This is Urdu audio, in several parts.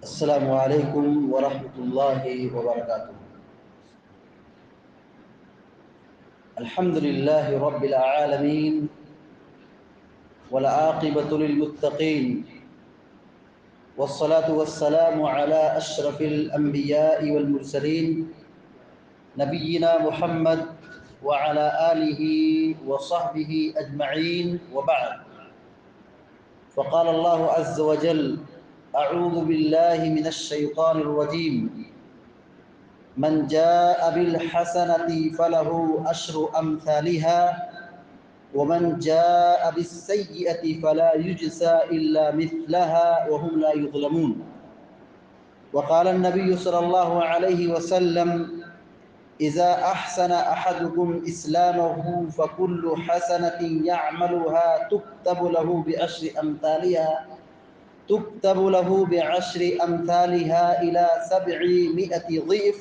السلام علیکم ورحمۃ اللہ وبرکاتہ۔ الحمد للہ رب العالمین والعاقبۃ للمتقین والصلاة والسلام على اشرف الانبیاء والمرسلین نبینا محمد وعلى آلہ وصحبہ اجمعین وبعد، فقال اللہ عز وجل: اعوذ باللہ من الشیطان الرجیم، من جاء بالحسنة فله عشر أمثالها ومن جاء بالسيئة فلا يجزى إلا مثلها وهم لا يظلمون۔ وقال النبي صلى الله عليه وسلم: إذا أحسن أحدكم إسلامه فكل حسنة يعملها تكتب له بعشر أمثالها إلى 700 ضعف،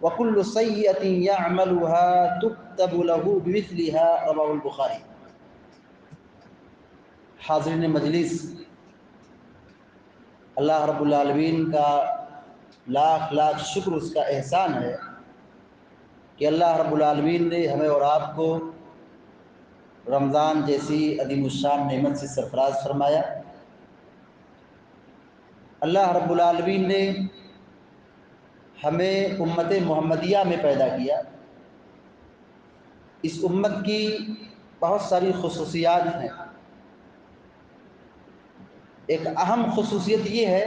وكل سيئة يعملها تكتب له بمثلها۔ رواه البخاری۔ حاضرین مجلس، اللہ رب العالمین کا لاکھ لاکھ شکر، اس کا احسان ہے کہ اللہ رب العالمین نے ہمیں اور آپ کو رمضان جیسی عظیم الشان نعمت سے سرفراز فرمایا۔ اللہ رب العالمین نے ہمیں امت محمدیہ میں پیدا کیا۔ اس امت کی بہت ساری خصوصیات ہیں۔ ایک اہم خصوصیت یہ ہے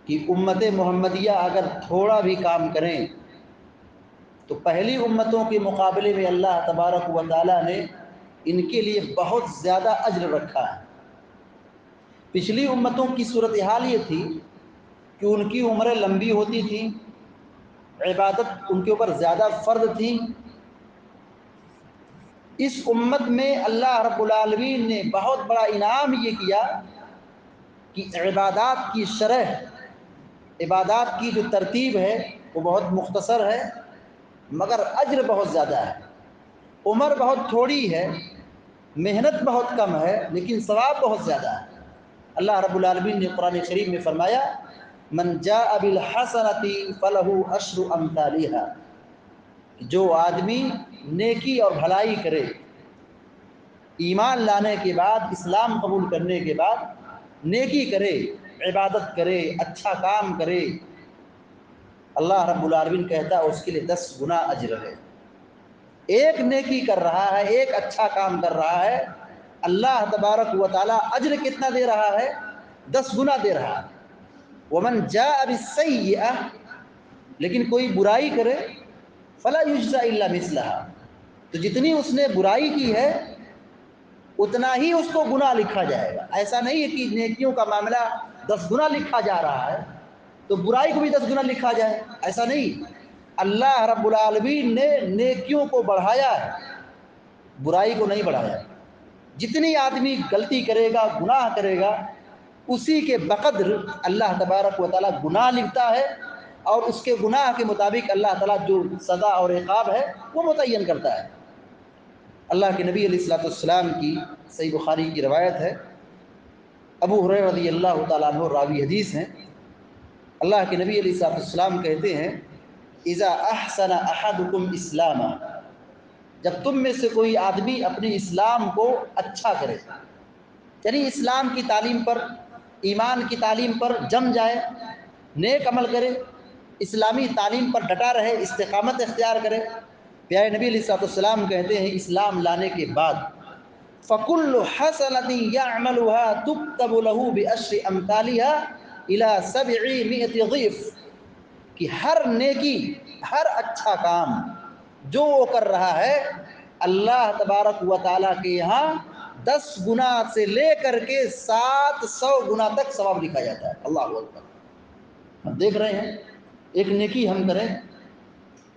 کہ امت محمدیہ اگر تھوڑا بھی کام کریں تو پہلی امتوں کے مقابلے میں اللہ تبارک و تعالیٰ نے ان کے لیے بہت زیادہ اجر رکھا ہے۔ پچھلی امتوں کی صورتحال یہ تھی کہ ان کی عمریں لمبی ہوتی تھیں، عبادت ان کے اوپر زیادہ فرض تھی۔ اس امت میں اللہ رب العالمین نے بہت بڑا انعام یہ کیا کہ عبادات کی شرح، عبادات کی جو ترتیب ہے وہ بہت مختصر ہے، مگر اجر بہت زیادہ ہے۔ عمر بہت تھوڑی ہے، محنت بہت کم ہے، لیکن ثواب بہت زیادہ ہے۔ اللہ رب العالمین نے قرآن کریم میں فرمایا: من جاء بالحسنة فله عشر امثالها، جو آدمی نیکی اور بھلائی کرے، ایمان لانے کے بعد، اسلام قبول کرنے کے بعد نیکی کرے، عبادت کرے، اچھا کام کرے، اللہ رب العالمین کہتا ہے اس کے لیے 10 گنا اجر ہے۔ ایک نیکی کر رہا ہے، ایک اچھا کام کر رہا ہے، اللہ تبارک و تعالیٰ اجر کتنا دے رہا ہے؟ 10 گنا دے رہا ہے۔ ومن جاء بالسیئہ، لیکن کوئی برائی کرے، فلا یجزی الا مثلہا، تو جتنی اس نے برائی کی ہے اتنا ہی اس کو گناہ لکھا جائے گا۔ ایسا نہیں ہے کہ نیکیوں کا معاملہ 10 گنا لکھا جا رہا ہے تو برائی کو بھی 10 گنا لکھا جائے، ایسا نہیں۔ اللہ رب العالمین نے نیکیوں کو بڑھایا ہے، برائی کو نہیں بڑھایا۔ جتنی آدمی غلطی کرے گا، گناہ کرے گا، اسی کے بقدر اللہ تبارک و تعالیٰ گناہ لکھتا ہے، اور اس کے گناہ کے مطابق اللہ تعالیٰ جو سزا اور عقاب ہے وہ متعین کرتا ہے۔ اللہ کے نبی علیہ الصلوۃ والسلام کی صحیح بخاری کی روایت ہے، ابو ہریرہ رضی اللہ تعالیٰ عنہ راوی حدیث ہیں۔ اللہ کے نبی علیہ الصلوۃ والسلام کہتے ہیں: اذا احسن احدکم اسلامہ، جب تم میں سے کوئی آدمی اپنے اسلام کو اچھا کرے، یعنی اسلام کی تعلیم پر، ایمان کی تعلیم پر جم جائے، نیک عمل کرے، اسلامی تعلیم پر ڈٹا رہے، استقامت اختیار کرے۔ پیارے نبی علیہ الصلوۃ والسلام کہتے ہیں اسلام لانے کے بعد فَكُلُّ حَسَنَةٍ يَعْمَلُهَا تُكْتَبُ لَهُ بِعَشْرِ أَمْثَالِهَا إِلَى 700 ضِعْف، کہ ہر نیکی، ہر اچھا کام جو وہ کر رہا ہے، اللہ تبارک و تعالیٰ کے یہاں 10 گنا سے لے کر کے 700 گنا تک ثواب لکھا جاتا ہے۔ اللہ اکبر۔ ہم دیکھ رہے ہیں، ایک نیکی ہم کریں،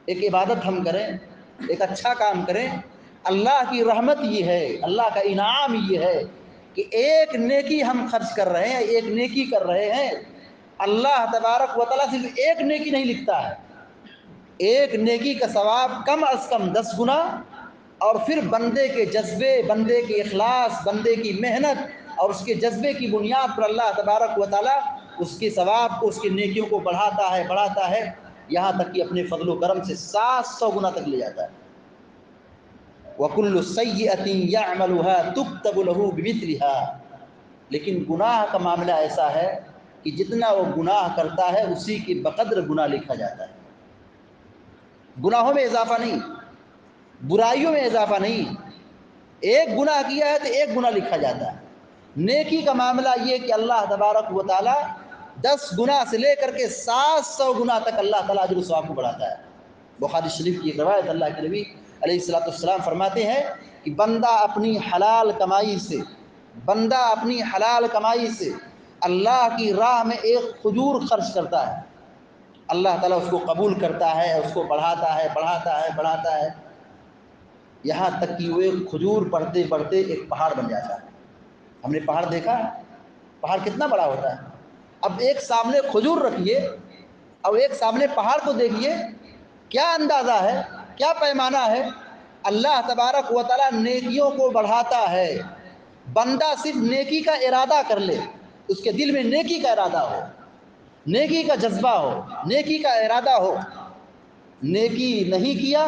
ایک عبادت ہم کریں، ایک اچھا کام کریں، اللہ کی رحمت یہ ہے، اللہ کا انعام یہ ہے کہ ایک نیکی ہم خرچ کر رہے ہیں، ایک نیکی کر رہے ہیں، اللہ تبارک و تعالیٰ صرف ایک نیکی نہیں لکھتا ہے، ایک نیکی کا ثواب کم از کم 10 گنا، اور پھر بندے کے جذبے، بندے کی اخلاص، بندے کی محنت، اور اس کے جذبے کی بنیاد پر اللہ تبارک و تعالیٰ اس کے ثواب کو، اس کی نیکیوں کو بڑھاتا ہے یہاں تک کہ اپنے فضل و کرم سے 700 گنا تک لے جاتا ہے۔ وَكُلُّ سَيِّئَةٍ يَعْمَلُهَا تُكْتَبُ لَهُ بِمِثْلِهَا، لیکن گناہ کا معاملہ ایسا ہے کہ جتنا وہ گناہ کرتا ہے اسی کے بقدر گناہ لکھا جاتا ہے۔ گناہوں میں اضافہ نہیں، برائیوں میں اضافہ نہیں، ایک گناہ کیا ہے تو ایک گناہ لکھا جاتا ہے۔ نیکی کا معاملہ یہ کہ اللہ تبارک و تعالیٰ 10 گناہ سے لے کر کے 700 گناہ تک اللہ تعالیٰ اجر و ثواب کو بڑھاتا ہے۔ بخاری شریف کی ایک روایت، اللہ کے نبی علیہ السلام فرماتے ہیں کہ بندہ اپنی حلال کمائی سے اللہ کی راہ میں ایک کھجور خرچ کرتا ہے، اللہ تعالیٰ اس کو قبول کرتا ہے، اس کو بڑھاتا ہے یہاں تک کہ وہ ایک کھجور بڑھتے بڑھتے ایک پہاڑ بن جاتا ہے۔ ہم نے پہاڑ دیکھا ہے، پہاڑ کتنا بڑا ہوتا ہے۔ اب ایک سامنے کھجور رکھیے اور ایک سامنے پہاڑ کو دیکھیے، کیا اندازہ ہے، کیا پیمانہ ہے۔ اللہ تبارک و تعالیٰ نیکیوں کو بڑھاتا ہے، بندہ صرف نیکی کا ارادہ کر لے، اس کے دل میں نیکی کا ارادہ ہو، نیکی کا جذبہ ہو، نیکی کا ارادہ ہو، نیکی نہیں کیا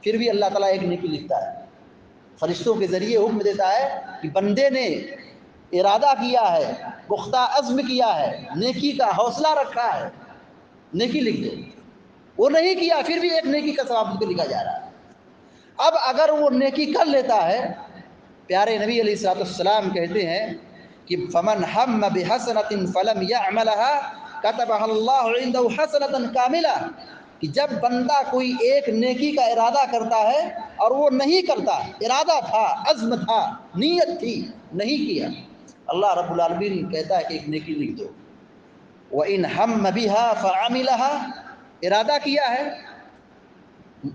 پھر بھی اللہ تعالیٰ ایک نیکی لکھتا ہے، فرشتوں کے ذریعے حکم دیتا ہے کہ بندے نے ارادہ کیا ہے، پختہ عزم کیا ہے، نیکی کا حوصلہ رکھا ہے، نیکی لکھ دو۔ وہ نہیں کیا پھر بھی ایک نیکی کا ثواب اس کو لکھا جا رہا ہے۔ اب اگر وہ نیکی کر لیتا ہے، پیارے نبی علیہ السلام کہتے ہیں کہ فمن ہم بحسنۃ فلم يعملها كتبها الله عنده حسنۃ کاملہ، کہ جب بندہ کوئی ایک نیکی کا ارادہ کرتا ہے اور وہ نہیں کرتا، ارادہ تھا، عزم تھا، نیت تھی، نہیں کیا، اللہ رب العالمین کہتا ہے کہ ایک نیکی لکھ دو۔ وَإِنْ هَمَّ بِهَا فَعَمِلَهَا، ارادہ کیا ہے،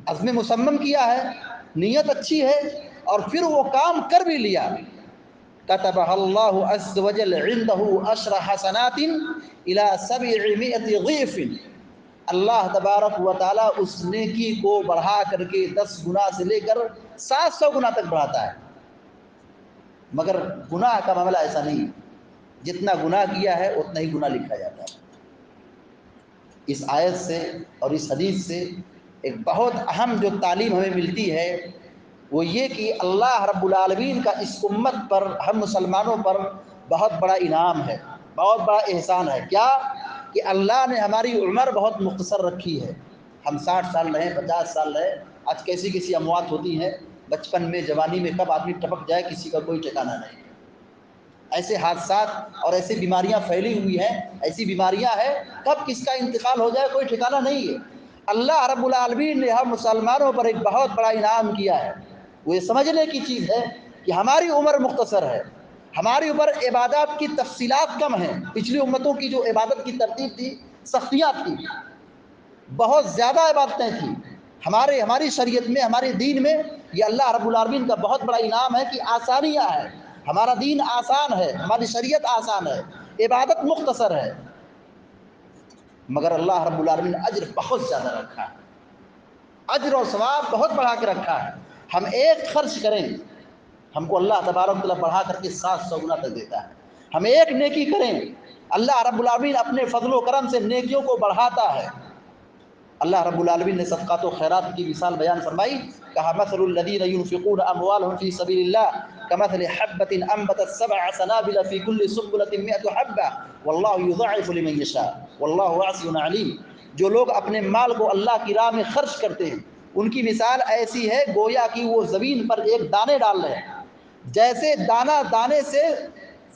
عزم مصمم کیا ہے، نیت اچھی ہے اور پھر وہ کام کر بھی لیا، كتبها الله عز وجل عنده 10 حسنات الى 700 ضعف، اللہ تبارک و تعالیٰ اس نیکی کو بڑھا کر کے 10 گنا سے لے کر 700 گنا تک بڑھاتا ہے۔ مگر گناہ کا معاملہ ایسا نہیں، جتنا گناہ کیا ہے اتنا ہی گناہ لکھا جاتا ہے۔ اس آیت سے اور اس حدیث سے ایک بہت اہم جو تعلیم ہمیں ملتی ہے وہ یہ کہ اللہ رب العالمین کا اس امت پر، ہم مسلمانوں پر بہت بڑا انعام ہے، بہت بڑا احسان ہے۔ کیا کہ اللہ نے ہماری عمر بہت مختصر رکھی ہے۔ ہم 60 سال رہیں، 50 سال رہے، آج کیسی اموات ہوتی ہیں، بچپن میں، جوانی میں کب آدمی ٹپک جائے کسی کا کوئی ٹھکانہ نہیں۔ ایسے حادثات اور ایسی بیماریاں پھیلی ہوئی ہیں، ایسی بیماریاں ہیں کب کس کا انتقال ہو جائے کوئی ٹھکانہ نہیں ہے۔ اللہ رب العالمین نے ہم مسلمانوں پر ایک بہت بڑا انعام کیا ہے، وہ یہ سمجھنے کی چیز ہے کہ ہماری عمر مختصر ہے، ہماری اوپر عبادات کی تفصیلات کم ہیں۔ پچھلی امتوں کی جو عبادت کی ترتیب تھی، سختیاں تھی، بہت زیادہ عبادتیں تھیں۔ ہماری شریعت میں، ہمارے دین میں یہ اللہ رب العالمین کا بہت بڑا انعام ہے کہ آسانیاں ہیں، ہمارا دین آسان ہے، ہماری شریعت آسان ہے، عبادت مختصر ہے، مگر اللہ رب العالمین نے اجر بہت زیادہ رکھا ہے، اجر اور ثواب بہت بڑھا کے رکھا ہے۔ ہم ایک خرچ کریں، ہم کو اللہ تبارک و تعالیٰ بڑھا کر کے 700 گنا تک دیتا ہے۔ ہم ایک نیکی کریں، اللہ رب العالمین اپنے فضل و کرم سے نیکیوں کو بڑھاتا ہے۔ اللہ رب العالمین نے صدقات و خیرات کی مثال بیان فرمائی، کہا مثل الذین ينفقون اموالهم فی سبیل اللہ کمثل حبۃ انبتت 7 سنابل فی کل سنبلۃ 100 حبۃ واللہ یضاعف لمن یشاء واللہ واسع علیم۔ جو لوگ اپنے مال کو اللہ کی راہ میں خرچ کرتے ہیں، ان کی مثال ایسی ہے گویا کہ وہ زمین پر ایک دانے ڈال رہے ہیں، جیسے دانے سے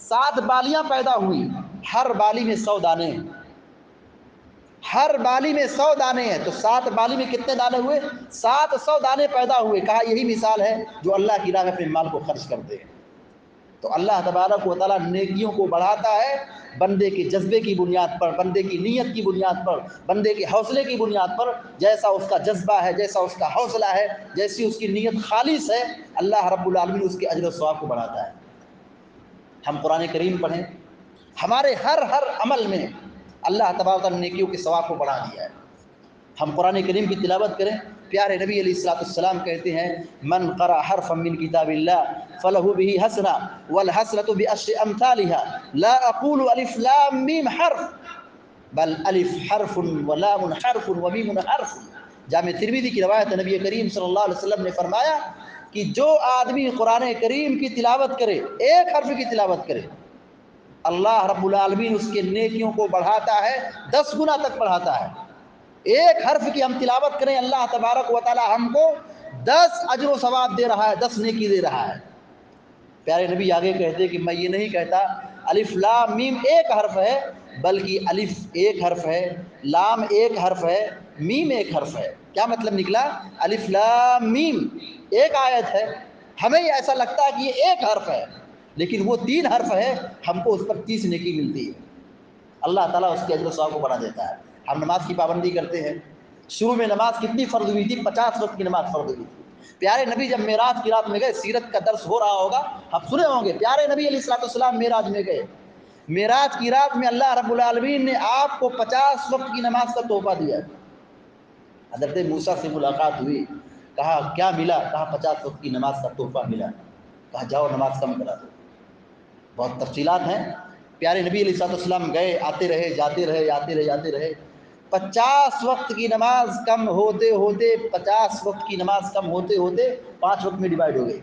7 بالیاں پیدا ہوئی، ہر بالی میں 100 دانے ہیں، ہر بالی میں 100 دانے ہیں، تو 7 بالی میں کتنے دانے ہوئے؟ 700 دانے پیدا ہوئے۔ کہا یہی مثال ہے جو اللہ کی راہ میں اپنے مال کو خرچ کرتے ہیں۔ تو اللہ تبارک و تعالیٰ نیکیوں کو بڑھاتا ہے بندے کے جذبے کی بنیاد پر، بندے کی نیت کی بنیاد پر، بندے کے حوصلے کی بنیاد پر۔ جیسا اس کا جذبہ ہے، جیسا اس کا حوصلہ ہے، جیسی اس کی نیت خالص ہے، اللہ رب العالمین اس کے اجر و ثواب کو بڑھاتا ہے۔ ہم قرآن کریم پڑھیں، ہمارے ہر عمل میں اللہ تبارک و تعالیٰ نے نیکیوں کے ثواب کو بڑھا دیا ہے۔ ہم قرآن کریم کی تلاوت کریں. پیارے نبی علیہ الصلوۃ والسلام کہتے ہیں من قرأ حرفا من کتاب اللہ فلہ بہ حسنہ والحسنۃ بعشر امثالها لا اقول الف لام میم حرف بل الف حرف ولام حرف ومیم حرف. جامع ترمذی کی روایت نبی کریم صلی اللہ علیہ وسلم نے فرمایا کہ جو آدمی قرآن کریم کی تلاوت کرے، ایک حرف کی تلاوت کرے، اللہ رب العالمین اس کے نیکیوں کو بڑھاتا ہے، 10 گنا تک بڑھاتا ہے. ایک حرف کی ہم تلاوت کریں، اللہ تبارک و تعالی ہم کو 10 اجر و ثواب دے رہا ہے، 10 نیکی دے رہا ہے. پیارے نبی آگے کہتے کہ میں یہ نہیں کہتا الف لام میم ایک حرف ہے، بلکہ الف ایک حرف ہے، لام ایک حرف ہے، میم ایک حرف ہے. کیا مطلب نکلا؟ الف لام میم ایک آیت ہے، ہمیں ایسا لگتا ہے کہ یہ ایک حرف ہے، لیکن وہ 3 حرف ہے، ہم کو اس پر 30 نیکی ملتی ہے. اللہ تعالیٰ اس کے اجر و ثواب کو بڑھا دیتا ہے. ہم نماز کی پابندی کرتے ہیں. شروع میں نماز کتنی فرض ہوئی تھی؟ 50 وقت کی نماز فرض ہوئی تھی. پیارے نبی جب معراج کی رات میں گئے، سیرت کا درس ہو رہا ہوگا، آپ سنے ہوں گے، پیارے نبی علیہ الصلوۃ والسلام معراج میں گئے. معراج کی رات میں اللہ رب العالمین نے آپ کو 50 وقت کی نماز کا تحفہ دیا. حضرت موسیٰ سے ملاقات ہوئی، کہا کیا ملا؟ کہا 50 وقت کی نماز کا تحفہ ملا. کہا جاؤ نماز کم کرا دو. بہت تفصیلات ہیں. پیارے نبی علیہ الصلوۃ والسلام گئے، آتے رہے، جاتے رہے، آتے رہے، جاتے رہے. 50 وقت کی نماز کم ہوتے ہوتے 50 وقت کی نماز کم ہوتے ہوتے 5 وقت میں ڈیوائیڈ ہو گئی.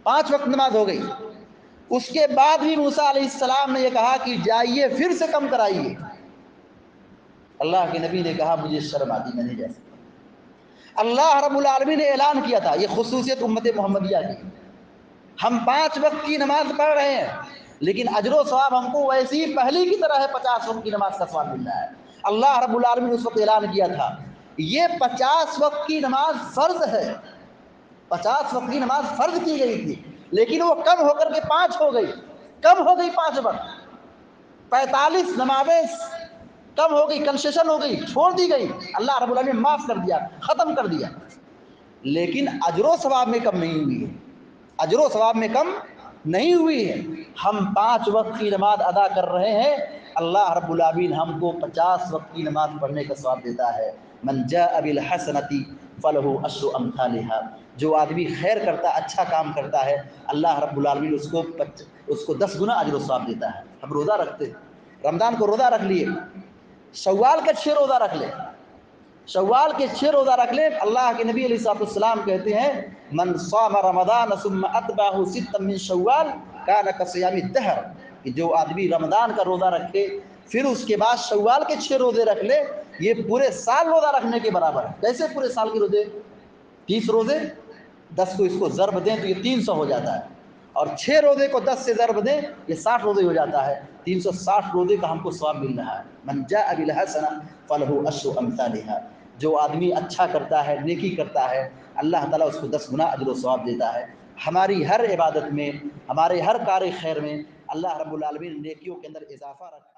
5 وقت نماز ہو گئی. اس کے بعد بھی موسیٰ علیہ السلام نے یہ کہا کہ جائیے پھر سے کم کرائیے. اللہ کے نبی نے کہا مجھے شرم آتی، میں نہیں جا سکتا. اللہ رب العالمین نے اعلان کیا تھا، یہ خصوصیت امت محمدیہ کی، ہم 5 وقت کی نماز پڑھ رہے ہیں لیکن اجر و ثواب ہم کو ویسی پہلی کی طرح ہے، 50 وقت کی نماز کا ثواب مل رہا ہے. اللہ رب العالمین نے اس وقت اعلان کیا تھا یہ 50 وقت کی نماز فرض ہے. 50 وقت کی نماز فرض کی گئی تھی، لیکن وہ کم ہو کر کے 5 ہو گئی، کم ہو گئی 5 وقت. 45 نمازیں کم ہو گئی، کنسیشن ہو گئی، چھوڑ دی گئی. اللہ رب العالمین نے معاف کر دیا، ختم کر دیا. لیکن اجر و ثواب میں کم نہیں ہوئی ہے، اجر و ثواب میں کم نہیں ہوئی ہے. ہم 5 وقت کی نماز ادا کر رہے ہیں، اللہ رب العالمین ہم کو 50 وقت کی نماز پڑھنے کا ثواب دیتا ہے. من جاء بالحسنۃ فلہ عشر امثالها. جو آدمی خیر کرتا، اچھا کام کرتا ہے، اللہ رب العالمین اس کو 10 گنا اجر و ثواب دیتا ہے. ہم روزہ رکھتے ہیں، رمضان کو روزہ رکھ لیے، شوال کے 6 روزہ رکھ لیں، شوال کے 6 روزہ رکھ لیں. اللہ کے نبی علیہ الصلوۃ والسلام کہتے ہیں من صام رمضان ثم اتبعه 6 من شوال کان کصیام الدہر، کہ جو آدمی رمضان کا روزہ رکھے پھر اس کے بعد شوال کے 6 روزے رکھ لے، یہ پورے سال روزہ رکھنے کے برابر ہے. کیسے پورے سال کے روزے؟ 30 روزے، 10 کو اس کو ضرب دیں تو یہ 300 ہو جاتا ہے، اور 6 روزے کو 10 سے ضرب دیں یہ 60 روزے ہو جاتا ہے. 360 روزے کا ہم کو ثواب مل رہا ہے. من جاء بالحسنہ فلہ عشر امثالها. جو آدمی اچھا کرتا ہے، نیکی کرتا ہے، اللہ تعالیٰ اس کو 10 گنا اجر و ثواب دیتا ہے. ہماری ہر عبادت میں، ہمارے ہر کار خیر میں اللہ رب العالمین نیکیوں کے اندر اضافہ رکھتا ہے.